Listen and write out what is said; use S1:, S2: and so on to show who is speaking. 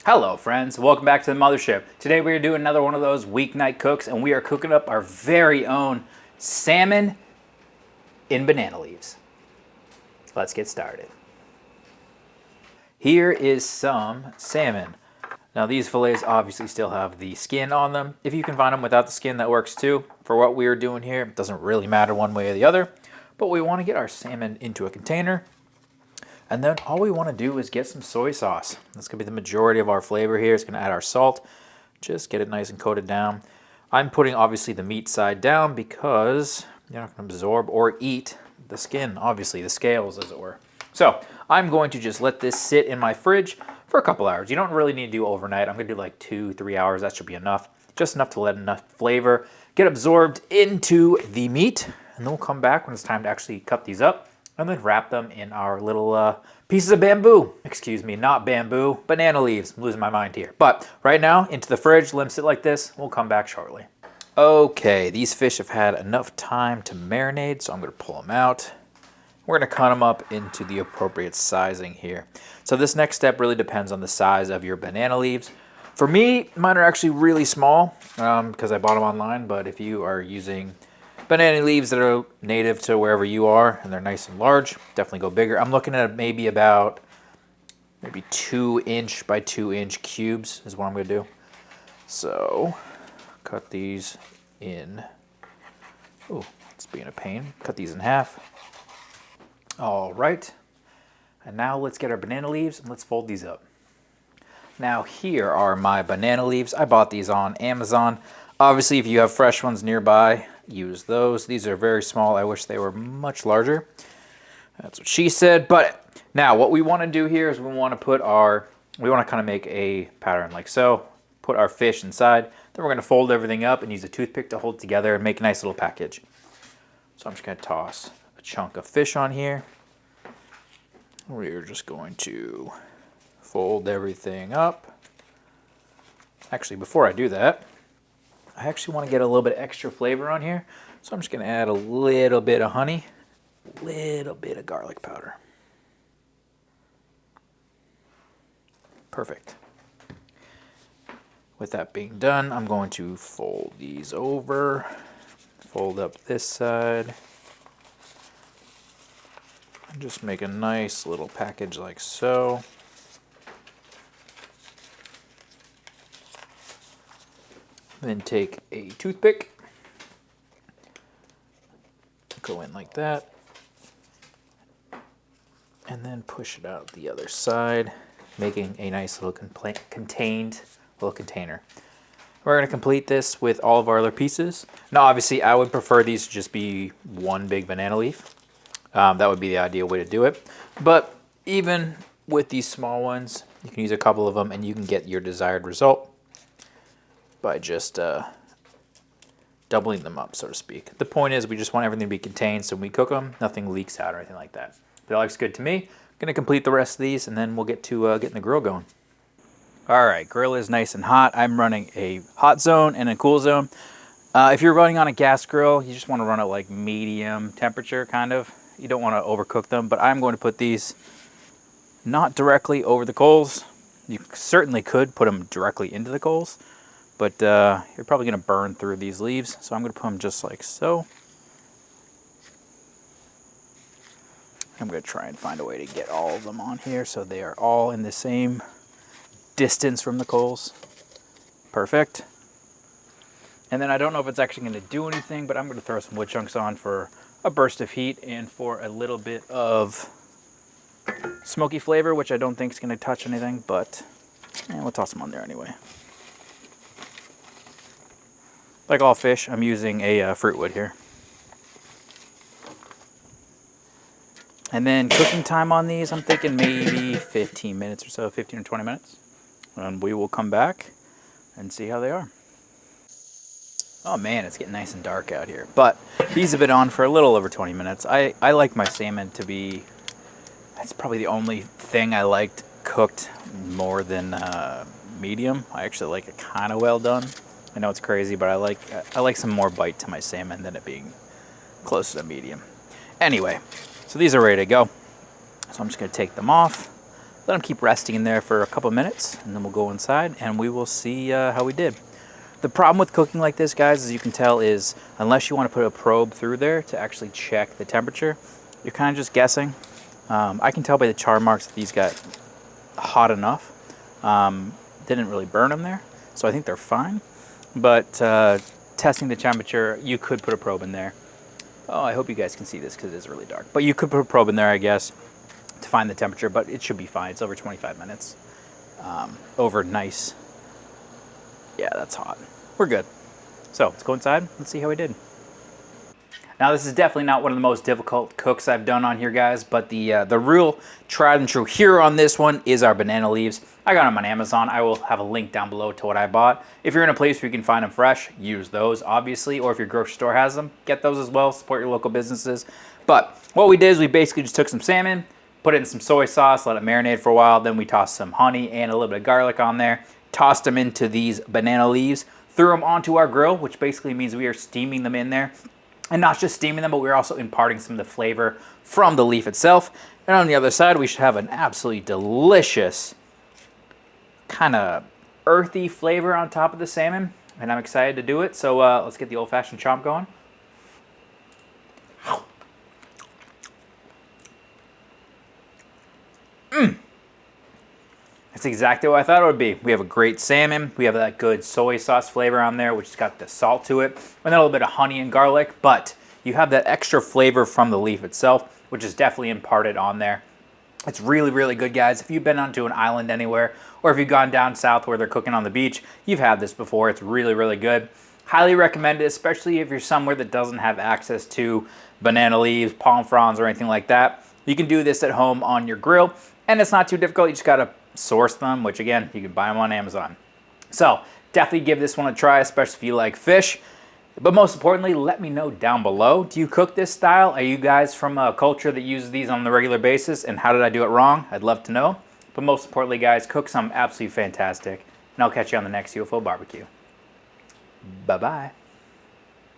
S1: Hello friends, welcome back to the Mothership. Today we are doing another one of those weeknight cooks and we are cooking up our very own salmon in banana leaves. Let's get started. Here is some salmon. Now these fillets obviously still have the skin on them. If you can find them without the skin, that works too. For what we are doing here, it doesn't really matter one way or the other, but we want to get our salmon into a container. And then all we want to do is get some soy sauce. That's going to be the majority of our flavor here. It's going to add our salt. Just get it nice and coated down. I'm putting obviously the meat side down because you're not going to absorb or eat the skin, obviously, the scales as it were. So I'm going to just let this sit in my fridge for a couple hours. You don't really need to do overnight. I'm going to do like 2-3 hours. That should be enough. Just enough to let enough flavor get absorbed into the meat. And then we'll come back when it's time to actually cut these up. And then wrap them in our little pieces of bamboo. Excuse me, not bamboo, banana leaves. I'm losing my mind here. But right now, into the fridge, let them sit like this. We'll come back shortly. Okay, these fish have had enough time to marinate, so I'm gonna pull them out. We're gonna cut them up into the appropriate sizing here. So this next step really depends on the size of your banana leaves. For me, mine are actually really small because I bought them online, but if you are using banana leaves that are native to wherever you are and they're nice and large, definitely go bigger. I'm looking at maybe 2-inch by 2-inch cubes is what I'm gonna do. So cut these in. Oh, it's being a pain. Cut these in half. All right. And now let's get our banana leaves and let's fold these up. Now here are my banana leaves. I bought these on Amazon. Obviously, if you have fresh ones nearby, use those. These are very small. I wish they were much larger. That's what she said. But now what we want to do here is we want to kind of make a pattern like so. Put our fish inside. Then we're going to fold everything up and use a toothpick to hold together and make a nice little package. So I'm just going to toss a chunk of fish on here. We're just going to fold everything up. Actually, before I do that, I actually want to get a little bit extra flavor on here. So I'm just going to add a little bit of honey, a little bit of garlic powder. Perfect. With that being done, I'm going to fold these over, fold up this side, and just make a nice little package like so. Then take a toothpick, go in like that, and then push it out the other side, making a nice little contained little container. We're going to complete this with all of our other pieces. Now, obviously, I would prefer these to just be one big banana leaf. That would be the ideal way to do it. But even with these small ones, you can use a couple of them and you can get your desired result by just doubling them up, so to speak. The point is we just want everything to be contained so when we cook them, nothing leaks out or anything like that. That looks good to me. I'm gonna complete the rest of these and then we'll get to getting the grill going. All right, grill is nice and hot. I'm running a hot zone and a cool zone. If you're running on a gas grill, you just wanna run it like medium temperature, kind of. You don't wanna overcook them, but I'm going to put these not directly over the coals. You certainly could put them directly into the coals, but you're probably going to burn through these leaves, so I'm going to put them just like so. I'm going to try and find a way to get all of them on here so they are all in the same distance from the coals. Perfect. And then I don't know if it's actually going to do anything, but I'm going to throw some wood chunks on for a burst of heat and for a little bit of smoky flavor, which I don't think is going to touch anything, but we'll toss them on there anyway. Like all fish, I'm using a fruit wood here. And then cooking time on these, I'm thinking maybe 15 minutes or so, 15 or 20 minutes. And we will come back and see how they are. Oh man, it's getting nice and dark out here. But these have been on for a little over 20 minutes. I like my salmon to be, that's probably the only thing I liked cooked more than medium. I actually like it kind of well done. I know it's crazy, but I like some more bite to my salmon than it being closer to medium. Anyway, so these are ready to go. So I'm just going to take them off, Let them keep resting in there for a couple minutes, and then we'll go inside and we will see how we did. The problem with cooking like this, guys, as you can tell, is unless you want to put a probe through there to actually check the temperature, you're kind of just guessing. I can tell by the char marks that these got hot enough. Didn't really burn them there, so I think they're fine. But testing the temperature, you could put a probe in there. Oh, I hope you guys can see this because it is really dark. But you could put a probe in there, I guess, to find the temperature, but it should be fine. It's over 25 minutes. Over nice. Yeah, that's hot. We're good. So let's go inside. Let's see how we did. Now, this is definitely not one of the most difficult cooks I've done on here, guys, but the real tried and true hero on this one is our banana leaves. I got them on Amazon. I will have a link down below to what I bought. If you're in a place where you can find them fresh, use those, obviously, or if your grocery store has them, get those as well. Support your local businesses. But what we did is we basically just took some salmon, put it in some soy sauce, let it marinate for a while, then we tossed some honey and a little bit of garlic on there, tossed them into these banana leaves, threw them onto our grill, which basically means we are steaming them in there. And not just steaming them, but we're also imparting some of the flavor from the leaf itself. And on the other side, we should have an absolutely delicious kind of earthy flavor on top of the salmon. And I'm excited to do it. So let's get the old-fashioned chomp going. That's exactly what I thought it would be. We have a great salmon. We have that good soy sauce flavor on there, which has got the salt to it, and a little bit of honey and garlic, but you have that extra flavor from the leaf itself, which is definitely imparted on there. It's really, really good, guys. If you've been onto an island anywhere, or if you've gone down south where they're cooking on the beach, you've had this before. It's really, really good. Highly recommend it, especially if you're somewhere that doesn't have access to banana leaves, palm fronds, or anything like that. You can do this at home on your grill, and it's not too difficult. You just gotta source them, which again, you can buy them on Amazon. So definitely give this one a try, especially if you like fish. But most importantly, let me know down below. Do you cook this style? Are you guys from a culture that uses these on a regular basis? And how did I do it wrong? I'd love to know. But most importantly, guys, cook something absolutely fantastic. And I'll catch you on the next UFO barbecue. Bye-bye.